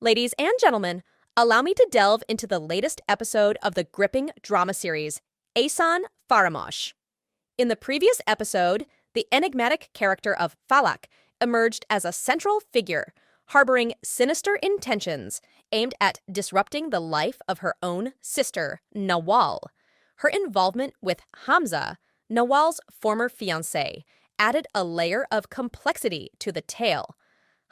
Ladies and gentlemen, allow me to delve into the latest episode of the gripping drama series, Ehsaan, Faramosh. In the previous episode, the enigmatic character of Falak emerged as a central figure, harboring sinister intentions aimed at disrupting the life of her own sister, Nawal. Her involvement with Hamza, Nawal's former fiancé, added a layer of complexity to the tale.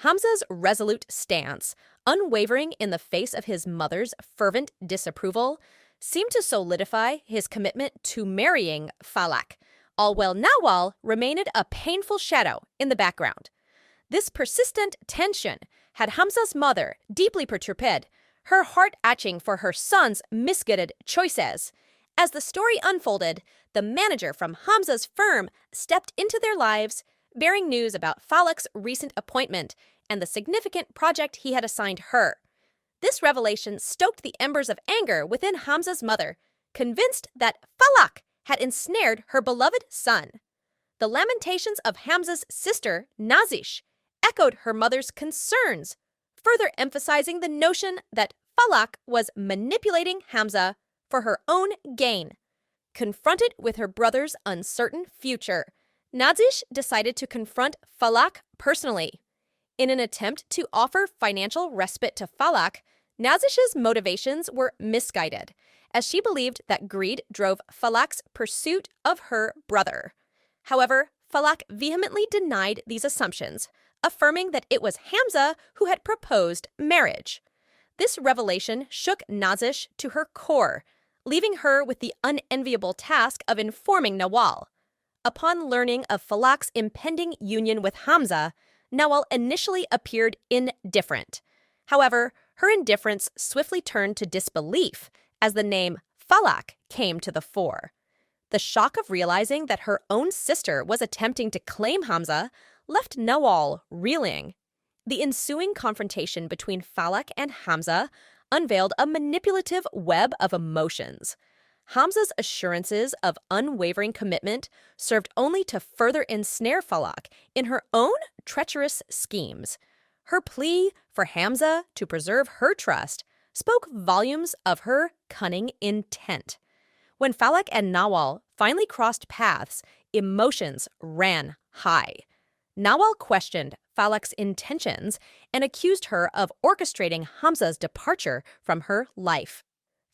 Hamza's resolute stance, unwavering in the face of his mother's fervent disapproval, seemed to solidify his commitment to marrying Falak, all while Nawal remained a painful shadow in the background. This persistent tension had Hamza's mother deeply perturbed, her heart aching for her son's misguided choices. As the story unfolded, the manager from Hamza's firm stepped into their lives, bearing news about Falak's recent appointment and the significant project he had assigned her. This revelation stoked the embers of anger within Hamza's mother, convinced that Falak had ensnared her beloved son. The lamentations of Hamza's sister, Nazish, echoed her mother's concerns, further emphasizing the notion that Falak was manipulating Hamza for her own gain. Confronted with her brother's uncertain future, Nazish decided to confront Falak personally. In an attempt to offer financial respite to Falak, Nazish's motivations were misguided, as she believed that greed drove Falak's pursuit of her brother. However, Falak vehemently denied these assumptions, affirming that it was Hamza who had proposed marriage. This revelation shook Nazish to her core, leaving her with the unenviable task of informing Nawal. Upon learning of Falak's impending union with Hamza, Nawal initially appeared indifferent. However, her indifference swiftly turned to disbelief as the name Falak came to the fore. The shock of realizing that her own sister was attempting to claim Hamza left Nawal reeling. The ensuing confrontation between Falak and Hamza unveiled a manipulative web of emotions. Hamza's assurances of unwavering commitment served only to further ensnare Falak in her own treacherous schemes. Her plea for Hamza to preserve her trust spoke volumes of her cunning intent. When Falak and Nawal finally crossed paths, emotions ran high. Nawal questioned Falak's intentions and accused her of orchestrating Hamza's departure from her life.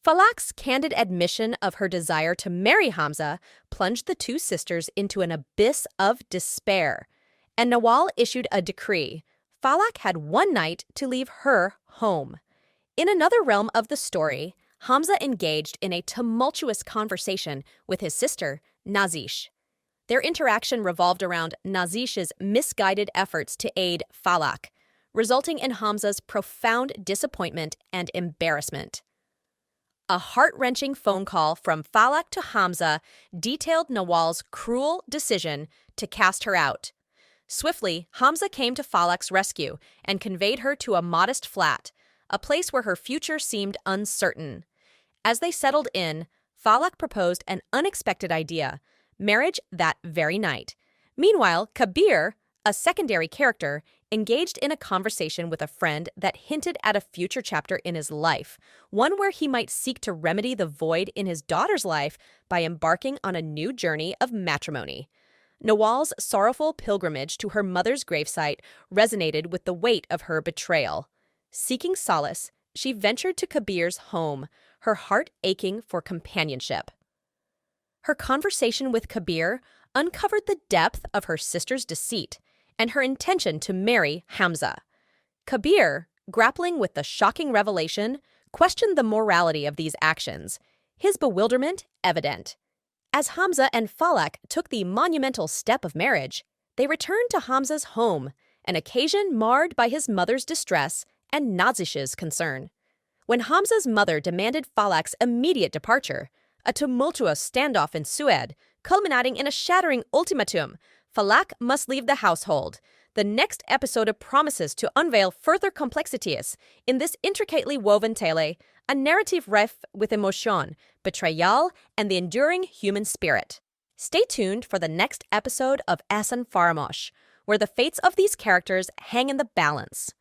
Falak's candid admission of her desire to marry Hamza plunged the two sisters into an abyss of despair, and Nawal issued a decree. Falak had one night to leave her home. In another realm of the story, Hamza engaged in a tumultuous conversation with his sister, Nazish. Their interaction revolved around Nazish's misguided efforts to aid Falak, resulting in Hamza's profound disappointment and embarrassment. A heart-wrenching phone call from Falak to Hamza detailed Nawal's cruel decision to cast her out. Swiftly, Hamza came to Falak's rescue and conveyed her to a modest flat, a place where her future seemed uncertain. As they settled in, Falak proposed an unexpected idea: marriage that very night. Meanwhile, Kabir, a secondary character, engaged in a conversation with a friend that hinted at a future chapter in his life, one where he might seek to remedy the void in his daughter's life by embarking on a new journey of matrimony. Nawal's sorrowful pilgrimage to her mother's gravesite resonated with the weight of her betrayal. Seeking solace, she ventured to Kabir's home, her heart aching for companionship. Her conversation with Kabir uncovered the depth of her sister's deceit and her intention to marry Hamza. Kabir, grappling with the shocking revelation, questioned the morality of these actions, his bewilderment evident. As Hamza and Falak took the monumental step of marriage, they returned to Hamza's home, an occasion marred by his mother's distress and Nazish's concern. When Hamza's mother demanded Falak's immediate departure, a tumultuous standoff ensued, culminating in a shattering ultimatum: Falak must leave the household. The next episode promises to unveil further complexities in this intricately woven tale, a narrative rife with emotion, betrayal, and the enduring human spirit. Stay tuned for the next episode of Ehsaan Faramosh, where the fates of these characters hang in the balance.